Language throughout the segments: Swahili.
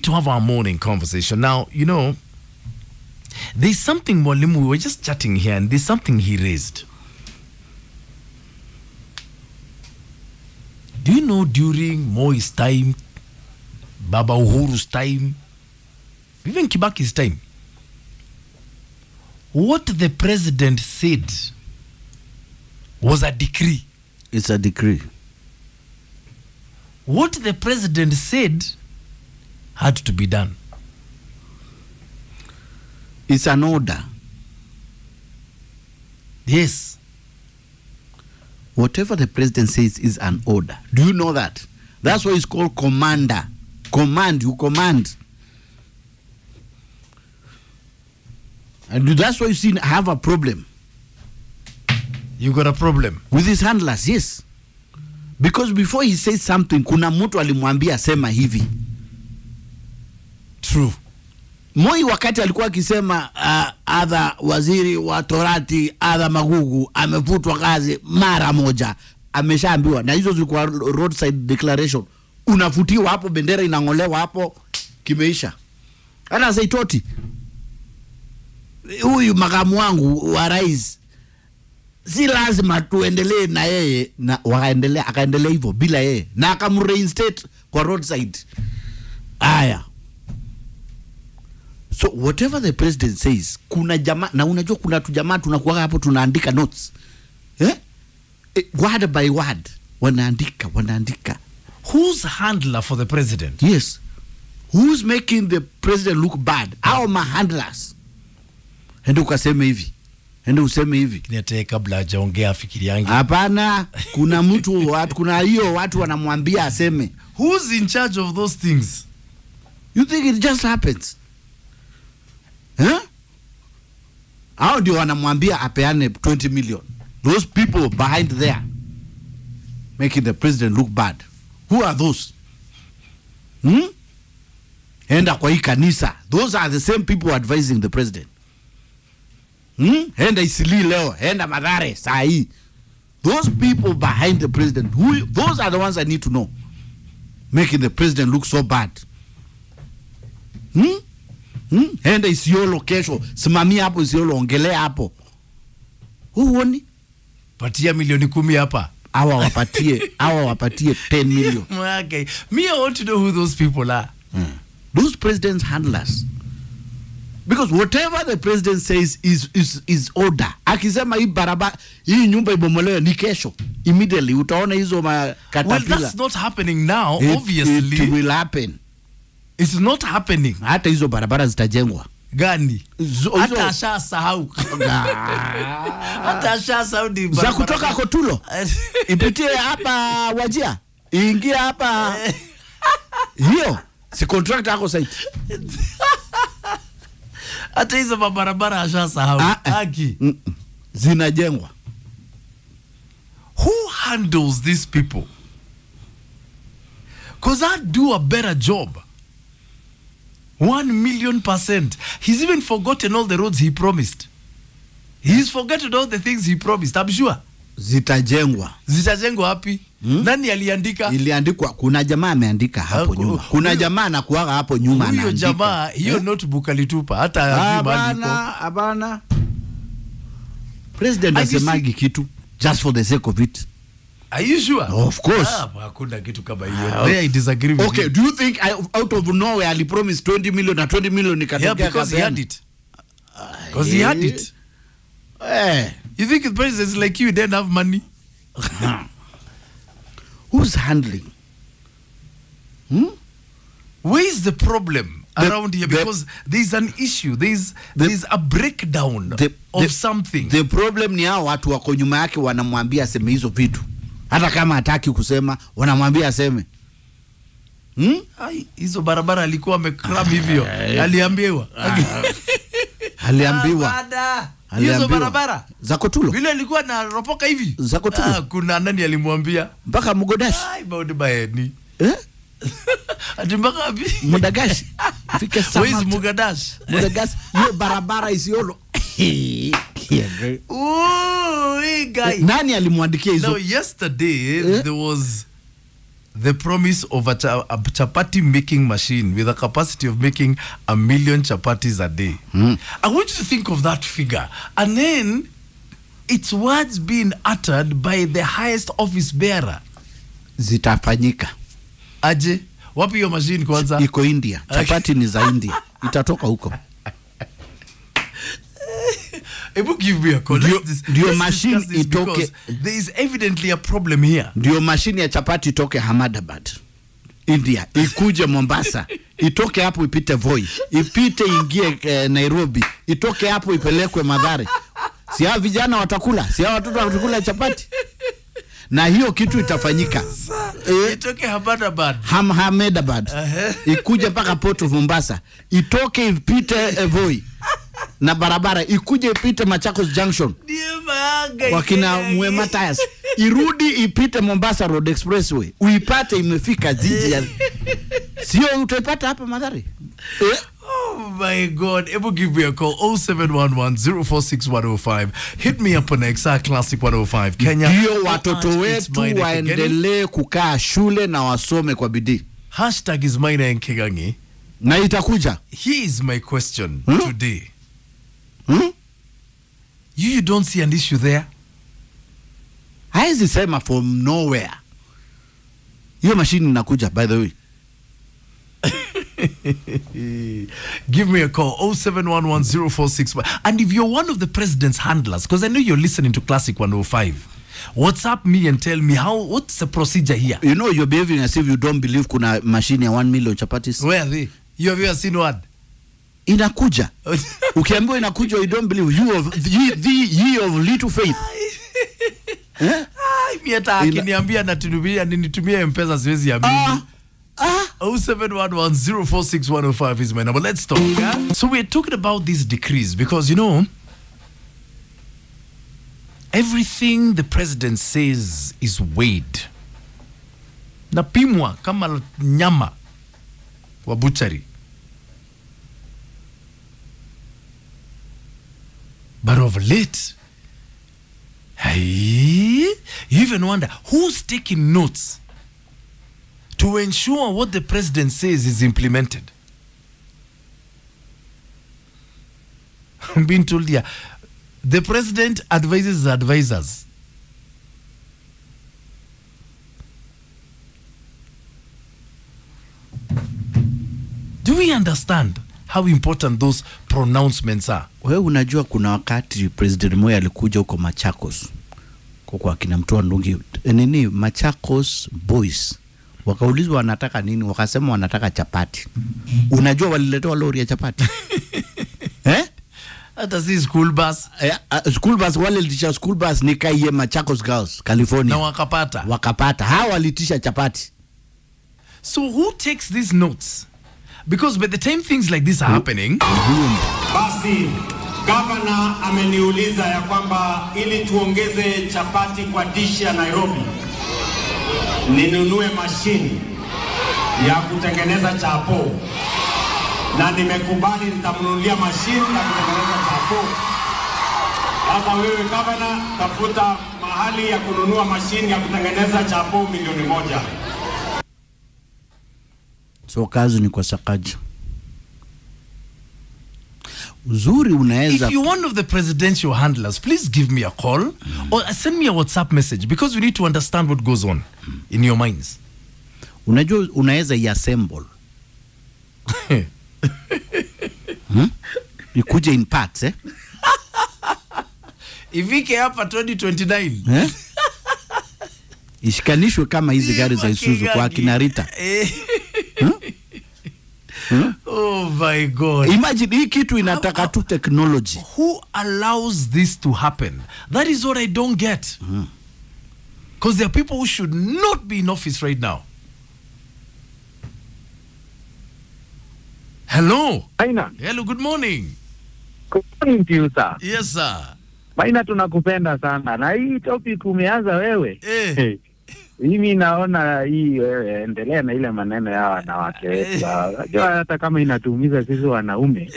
to have our morning conversation. Now, you know, there's something, Mwalimu, we were just chatting here, and there's something he raised. Do you know during Moi's time, Baba Uhuru's time, even Kibaki's time, what the president said was a decree? It's a decree. What the president said had to be done. It's an order. Yes. Whatever the president says is an order. Do you know that? That's why it's called commander. Command, you command. And that's why you see have a problem. You got a problem? With his handlers, yes. Because before he says something, kuna mtu alimwambia sema hivi. True. Moi wakati alikuwa akisema adha waziri wa Torati, adha Magugu, amefutwa kazi mara moja. Ameshaambiwa. Na hizo zilikuwa roadside declaration. Unafutiwa hapo, bendera inangolewa hapo, kimeisha. Ana Saitoti, huyu makamu wangu wa rais, si lazima tuendelee na yeye, na akaendelea hivyo bila yeye, na akamreinstate kwa roadside. Aya. So whatever the president says, kuna jamaa, na unajua kuna tu jamaa tunakuwa hapo tunaandika notes. Word by word wanaandika. Who's handler for the president? Yes. Who's making the president look bad? Our handlers. Ende ukaseme hivi. Ende useme hivi. Kinete kabla hajaongea fikiri yangu. Hapana, kuna mtu kuna hiyo watu wanamwambia aseme. Who's in charge of those things? You think it just happens? Hao ndio wanamwambia apeane 20 million. Those people behind there making the president look bad. Who are those? Enda kwa hii kanisa. Those are the same people advising the president. Enda Isili leo, enda Mathare saa hii. Those people behind the president, those are the ones I need to know. Making the president look so bad. Enda Isiolo kesho, simamia hapo Isiolo, ongelea hapo. Huoni? Patia milioni 10 hapa. Hawa wapatie 10 million. Okay. Me, I want to know who those people are. Those president's handlers. Because whatever the president says is order. Akisema hii barabara, hii nyumba ibomolewe ni kesho. Immediately utaona hizo makatapila. Well, that's not happening now, obviously. It will happen. It's not happening. Hata hizo barabara zitajengwa. Gani? Hata ashasahau. Hata ashasahau di barabara. Za kutoka Kotulo. Ipitie hapa Wajia. Iingia hapa. Hiyo si contract yako site. Hata hizo barabara ashasahau. Haki. Zinajengwa. Who handles these people? Because I do a better job. 1,000,000%. He's even forgotten all the roads he promised. He's forgotten all the things he promised, I'm sure. Zitajengwa. Zitajengwa hapi? Nani aliandika? Iliandikwa, kuna jamaa ameandika hapo nyuma. Kuna jamaa anakuaga hapo nyuma anaandika. Huyo jamaa, hiyo notebook alitupa. Hata Abana. President asemagi kitu just for the sake of it. Are you sure? Of course. Hakuna kitu kama hiyo. There I disagree with you. Okay, do you think out of nowhere ali promise 20 million na 20 million nikatokea? Yeah, because he had it. Because he had it. You think the president is like you, didn't have money? Who's handling? Where is the problem around here? Because there's an issue. There's a breakdown of something. The problem ni hao watu wako nyuma yake wanamwambia aseme hizo vitu. Hata kama hataki kusema, wanamwambia aseme. Hizo barabara alikuwa amekram hivyo. Aliambiwa. Hizo barabara za Kotulo. Vile alikuwa na ropoka hivi. Za Kotulo. Kuna nani alimwambia? Mpaka Mugodash. Baudi baeni. Ati mpaka wapi? Mudagash. Fika Samata. Where is Mugadash? Mudagash. Hiyo barabara Isiolo. Ooh, hey guy. Nani alimwandikia hizo? No, yesterday there was the promise of a chapati making machine with a capacity of making 1 million chapatis a day. I want you to think of that figure. And then it's words being uttered by the highest office bearer. Zitafanyika. Aje, wapi hiyo machine kwanza? Iko India. Chapati ni za India. Itatoka huko. Give me a call. Ndio machine itoke. There is evidently a problem here. Ndio machine ya chapati itoke Ahmedabad, India, ikuje Mombasa, itoke hapo ipite Voi, ipite ingie Nairobi, itoke hapo ipelekwe Mathare. Si hao vijana watakula, si hao watoto watakula chapati. Na hiyo kitu itafanyika. Itoke Ahmedabad. Ahmedabad. Ikuje mpaka Port of Mombasa, itoke ipite Voi. Na barabara ikuje ipite Machakos Junction wakina Mwema Tires, irudi ipite Mombasa Road Expressway, uipate imefika jiji ya sio utaipata hapa Mathare. Oh my God. Give me a call 0711046105. Hit me up on XR Classic 105 Kenya. Ndio watoto wetu waendelee kukaa shule na wasome kwa bidii. Hashtag is Maina Nkegangi. Na itakuja. Here is my question today. You don't see an issue there? Haizi sema from nowhere. Hiyo machine inakuja, by the way. Give me a call 07110461. And if you're one of the president's handlers, because I know you're listening to Classic 105, WhatsApp me and tell me what's the procedure here? You know, you're behaving as if you don't believe kuna machine ya 1 million chapatis. Where are they? You have ever seen one? Inakuja. Ukiambiwa inakuja, you don't believe. You of ye of little faith. Mimi hata akiniambia nitumie M-Pesa siwezi amini. 0711046105 is my number. Let's talk. So we're talking about these decrees because, you know, everything the president says is weighed. Napimwa kama nyama wa butchery. But of late, you even wonder who's taking notes to ensure what the president says is implemented. I'm being told here, the president advises his advisors. Do we understand how important those pronouncements are? Wewe unajua kuna wakati President Moi alikuja huko Machakos kwa kina Mtua Ndungi nini Machakos boys, wakaulizwa wanataka nini, wakasema wanataka chapati. Unajua waliletewa lori ya chapati. Hata si school bus. School bus, wale litisha school bus ni kaiye Machakos Girls, California. Na wakapata. Hawa walitisha chapati. So who takes these notes? Because by the time things like this are happening, basi governor ameniuliza ya kwamba ili tuongeze chapati kwa dish ya Nairobi ninunue machine ya kutengeneza chapo, na nimekubali nitamnunulia machine ya kutengeneza chapo. Sasa wewe governor, tafuta mahali ya kununua machine ya kutengeneza chapo 1 milioni. So kazi ni kwa sakaji. Uzuri unaweza. If you're one of the presidential handlers, please give me a call or send me a WhatsApp message because we need to understand what goes on in your minds. Unajua unaweza iassemble. Ikuje in parts Ifike hapa 2029. Ishikanishwe kama hizi gari za Isuzu kwa kina Rita. Oh my God. Imagine hii kitu inataka tu technology. Who allows this to happen? That is what I don't get. Because there are people who should not be in office right now. Hello. Maina. Hello, good morning. Good morning to you, sir. Yes, sir. Maina, tunakupenda sana. Na hii topic umeanza wewe. Mimi naona hii wewe endelea na ile maneno ya wanawake wetu. Unajua hata kama inatuumiza sisi wanaume.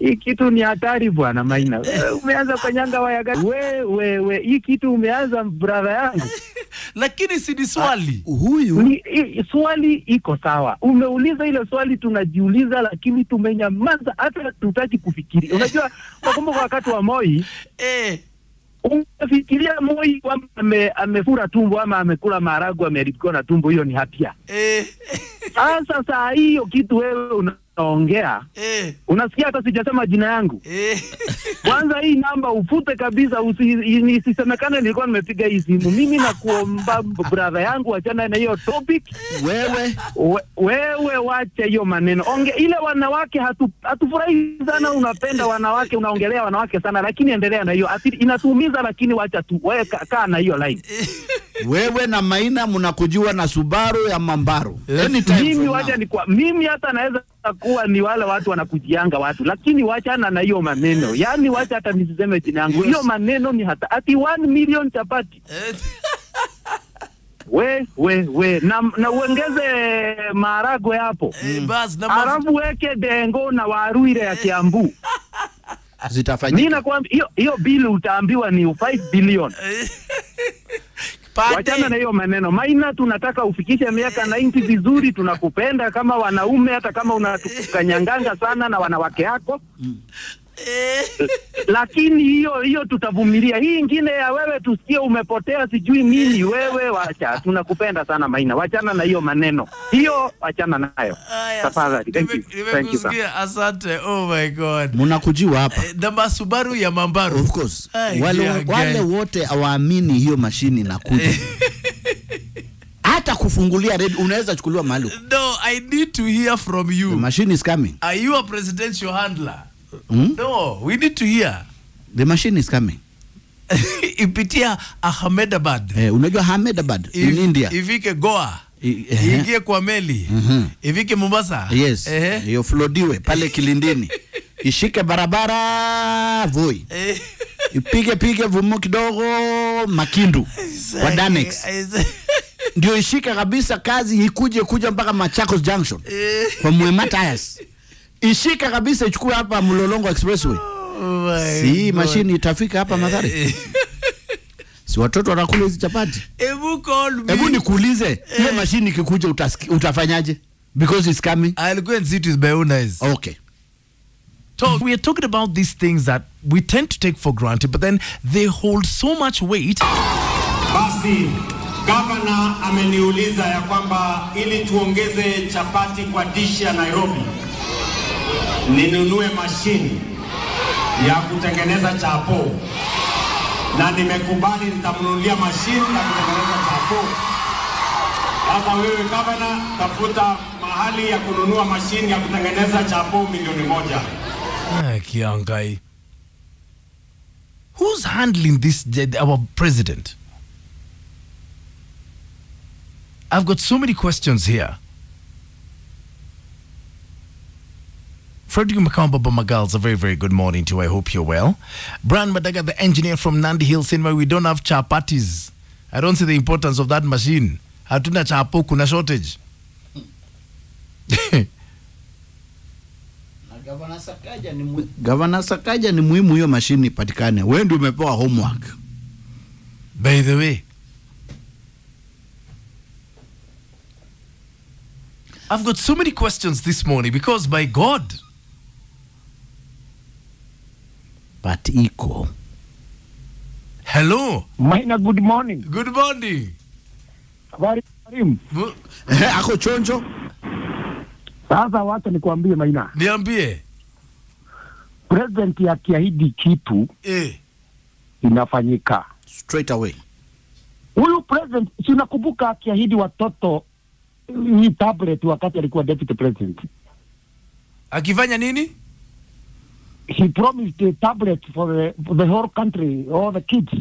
Hii kitu ni hatari bwana Maina. Umeanza kanyanga waya gani? Wewe hii kitu umeanza brother yangu. Lakini si ni swali. Huyu swali iko sawa. Umeuliza ile swali tunajiuliza, lakini tumenyamaza, hata tutaki kufikiri. Unajua nakumbuka wakati wa Moi unafikiria Moi kwamba amefura tumbo ama amekula maharagwe ameridhika na tumbo, hiyo ni hatia. Sasa saa hiyo kitu wewe unaongea unasikia hata sijasema jina yangu. Kwanza hii namba ufute kabisa, isisemekane nilikuwa nimepiga hii simu. Mimi nakuomba brother yangu, achana na hiyo topic. Wewe wacha hiyo maneno. Ile wanawake hatufurahi sana, unapenda wanawake, unaongelea wanawake sana, lakini endelea na hiyo. Inatuumiza, lakini wacha tu. Wewe kaa na hiyo line. Wewe na Maina mnakujua na Subaru ya Mambaru. Mimi hata naweza kuwa ni wale watu wanakujianga watu, lakini wachana na hiyo maneno. Yaani wacha hata nisiseme jina yangu. Hiyo maneno ni hata ati 1 million chapati. we na uongeze maharagwe hapo. Bas na alafu weke dengo na waru ile ya Kiambu. Zitafanyika. Mimi nakwambia hiyo bili utaambiwa ni 5 billion. Wachana na hiyo maneno. Maina tunataka ufikishe miaka 90 vizuri, tunakupenda kama wanaume, hata kama unatukanyanganga sana na wanawake yako. Lakini hiyo tutavumilia. Hii ingine ya wewe tusikie umepotea sijui nini, wewe wacha. Tunakupenda sana Maina. Wachana na hiyo maneno. Hiyo wachana nayo. Tafadhali. Thank you. Asante. Oh my God. Mnakujiwa hapa. Na Subaru ya Mambaru. Of course. Wale wote hawaamini hiyo mashini inakuja. Hata kufungulia red unaweza chukuliwa mahali. No, I need to hear from you. The machine is coming. Are you a presidential handler? No, we need to hear. The machine is coming. Ipitia Ahmedabad. Unajua Ahmedabad in India. Ifike Goa. Ingie kwa meli. Ifike Mombasa. Yes. Hiyo flodiwe pale Kilindini. Ishike barabara Voi. Ipige vumo kidogo Makindu. Kwa Danex. Ndio ishike kabisa kazi kuja mpaka Machakos Junction. Kwa Mwema Tires. Ishika kabisa ichukue hapa Mlolongo Expressway. Si mashini itafika hapa Mathare. Si watoto wanakula hizi chapati. Hebu nikuulize, hiyo mashini ikikuja utafanyaje? Because it's coming. I'll go and see it with my own eyes. Okay. We are talking about these things that we tend to take for granted, but then they hold so much weight. Basi Governor ameniuliza ya kwamba ili tuongeze chapati kwa dish ya Nairobi, ninunue mashine ya kutengeneza chapo, na nimekubali nitamnunulia mashine ya kutengeneza chapo. Sasa wewe Governor, tafuta mahali ya kununua mashine ya kutengeneza chapo $1,000,000. Kiangai. Who's handling this, our president? I've got so many questions here. Frederick Makamba Magals, a very, very good morning to you. I hope you're well. Brian Madaga, the engineer from Nandi Hill Cinema. We don't have chapatis. I don't see the importance of that machine. Hatuna chapo, kuna shortage. Governor Sakaja ni muhimu hiyo mashini ipatikane. Wewe ndio umepewa homework. By the way, I've got so many questions this morning because by God. But iko. Hello. Maina, good morning. Good morning. Habari karimu. Ako chonjo. Sasa wacha nikwambie Maina. Niambie. President akiahidi kitu inafanyika straight away. Huyu president sinakumbuka akiahidi watoto ni tablet wakati alikuwa deputy president. Akifanya nini? He promised a tablet for the whole country, all the kids.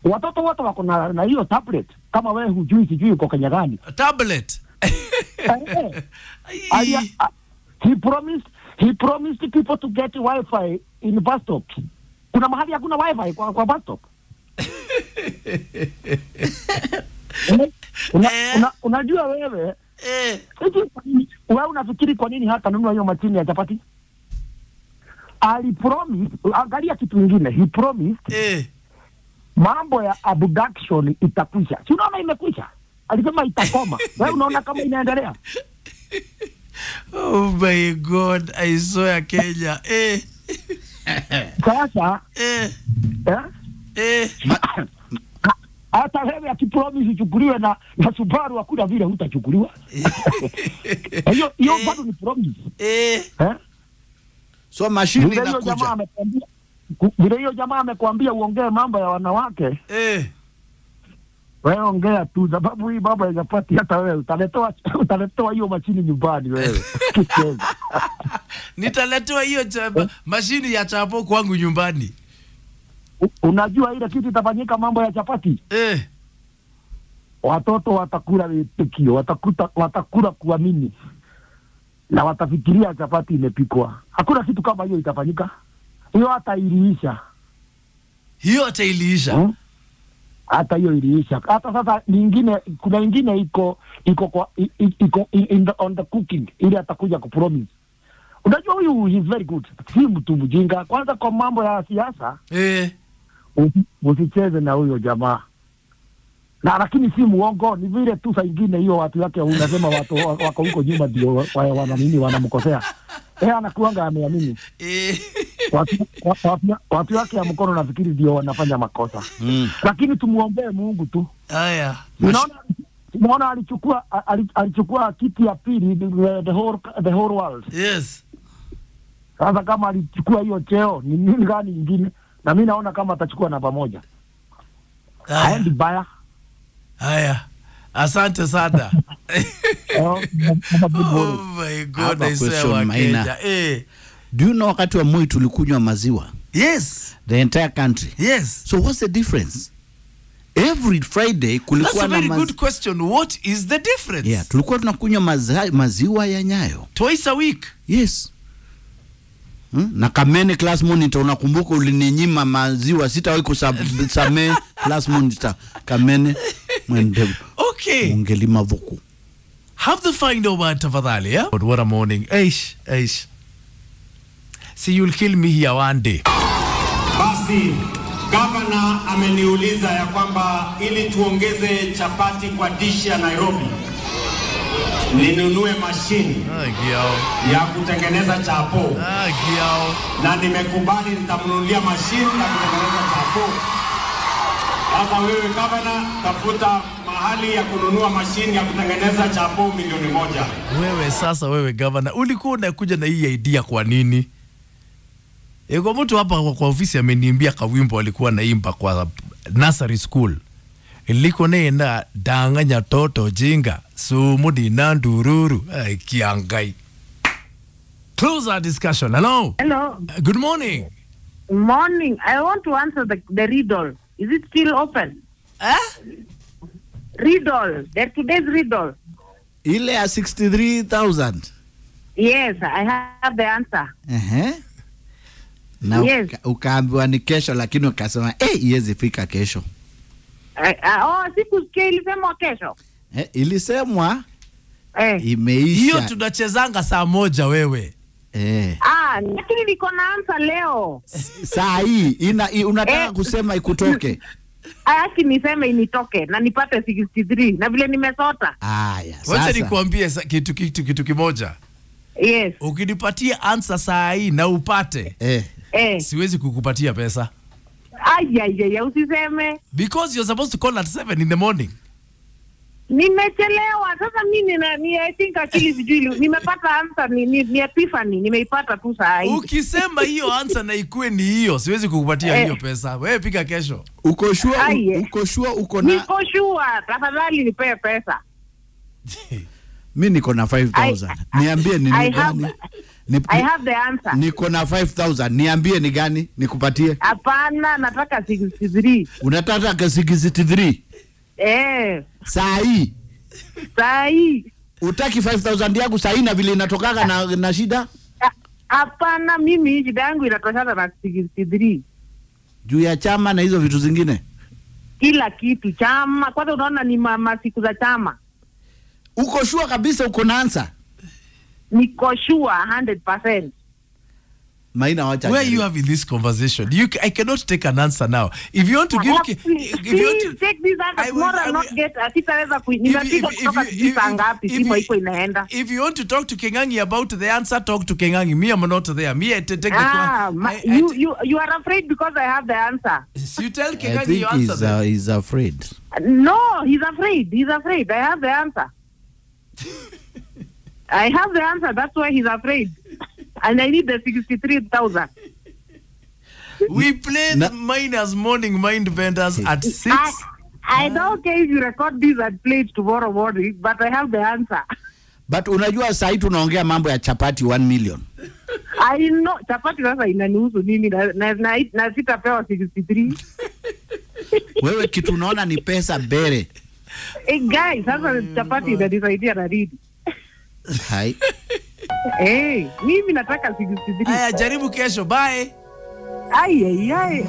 Watoto wote wako na hiyo tablet. Kama wewe hujui sijui uko Kenya gani. Tablet. He promised people to get Wi-Fi in bus stops. Kuna mahali hakuna Wi-Fi kwa bus stop. Unajua wewe wewe unafikiri kwa nini hata nunua hiyo machini ya chapati? Ali promise, angalia kitu kingine. He promised mambo ya abduction itakwisha. Si unaona imekwisha? Alisema itakoma. Wewe unaona kama inaendelea? Oh my God, I swear Kenya. Sasa hata wewe akipromise uchukuliwe na Subaru hakuna vile hutachukuliwa. Hiyo bado ni promise. So mashini inakuja. Vile hiyo jamaa amekwambia uongee mambo ya wanawake. Wewe ongea tu, sababu hii baba haijapati hata wewe utaletewa hiyo mashini nyumbani wewe. Nitaletewa hiyo mashini ya chapo kwangu nyumbani. Unajua ile kitu itafanyika mambo ya chapati? Watoto watakula vitukio, watakula kuamini. Na watafikiria chapati imepikwa. Hakuna kitu kama hiyo itafanyika. Hiyo hata iliisha. Hata hiyo iliisha. Hata sasa nyingine, kuna nyingine iko on the cooking ili atakuja kupromise. Unajua huyu is very good. Si mtu mjinga. Kwanza kwa mambo ya siasa. Usicheze na huyo jamaa. Na lakini si muongo, ni vile tu saa nyingine hiyo watu wake unasema watu wako huko nyuma ndio wanamkosea. Anakuanga ameamini. Watu wake ya mkono nafikiri ndio wanafanya makosa. Lakini tumuombee Mungu tu. Haya. Unaona alichukua kiti ya pili the whole world. Yes. Sasa kama alichukua hiyo cheo ni nini gani nyingine? Na mimi naona kama atachukua namba 1. Haendi baya. Haya. Asante sana. Oh my God, I say do you know wakati wa Moi tulikunywa maziwa? Yes. The entire country. Yes. So what's the difference? Every Friday kulikuwa na That's a very good question. What is the difference? Yeah, tulikuwa tunakunywa maziwa ya Nyayo. Twice a week. Yes. Na Kamene class monitor, unakumbuka ulininyima maziwa, sitawahi kusamee class monitor Kamene mwende. Okay. Ungelima vuku. Have the final word tafadhali, yeah? But what a morning. Eish. See, you'll kill me here one day. Basi, gavana ameniuliza ya kwamba ili tuongeze chapati kwa dishi ya Nairobi, ninunue mashini ya kutengeneza chapo. Na nimekubali nitamnunulia mashini ya kutengeneza chapo. Sasa wewe gavana, tafuta mahali ya kununua mashini ya kutengeneza chapo 1 milioni. Wewe gavana, ulikuwa unakuja na hii idea kwa nini? Kwa mtu hapa kwa ofisi ameniambia kawimbo alikuwa naimba kwa nursery school. Iliko nenda danganya toto jinga sumudi na ndururu kiangai. Close our discussion. Hello. Good morning. Morning. I want to answer the riddle. Is it still open? Riddle. Today's riddle. Ile ya 63,000. Yes, I have the answer. Na yes. Ukaambiwa ni kesho lakini ukasema iwezi fika kesho. Sikusikia ilisemwa kesho. Ilisemwa imeisha. Hiyo tunachezanga saa 1 wewe. Lakini niko na answer leo. Saa hii unataka kusema ikutoke. Haki niseme initoke na nipate 63 na vile nimesota. Wacha nikuambie kitu kimoja. Yes. Ukinipatia answer saa hii na upate. Siwezi kukupatia pesa. Usiseme. Because you're supposed to call at 7 in the morning. Nimechelewa. Sasa mimi I think akili sijui nimepata answer ni epiphany nimeipata tu saa hii. Ukisema hiyo answer na ikue ni hiyo, siwezi kukupatia hiyo pesa. Wewe piga kesho. Uko sure uko na? Niko sure. Tafadhali nipe pesa. Mimi niko na 5,000. Niambie ni gani? I have the answer. Niko na 5,000. Niambie ni gani nikupatie? Hapana, nataka 63. Unataka 63? Saa hii. Utaki 5,000 yangu saa hii na vile inatokaga na shida? Hapana, mimi shida yangu inatoshana na 63. Juu ya chama na hizo vitu zingine? Kila kitu chama. Kwanza unaona ni siku za chama. Uko sure kabisa uko na answer? Niko sure 100%. Maina wacha. Where are you having this conversation? I cannot take an answer now. If you want to give, if you want to take this answer tomorrow, I not get. Sitaweza kuinipika kutoka kisa ngapi simu iko inaenda. If you want to talk to Kengangi about the answer, talk to Kengangi. Me, I'm not there. Me, I take the question. You are afraid because I have the answer. So you tell Kengangi your answer. He's afraid. No, he's afraid. He's afraid. I have the answer. I have the answer. That's why he's afraid. And I need the 63,000. We played Miners Morning Mind Benders at 6. I don't care if you record this and play it tomorrow morning, but I have the answer. But unajua saa hii tunaongea mambo ya chapati 1 million. I know chapati sasa inanihusu nini na sitapewa 63. Wewe kitu unaona ni pesa bere. Guys, sasa chapati inanisaidia na ridi. Hai. Mimi nataka 63. Aya, jaribu kesho. Bye. Ai.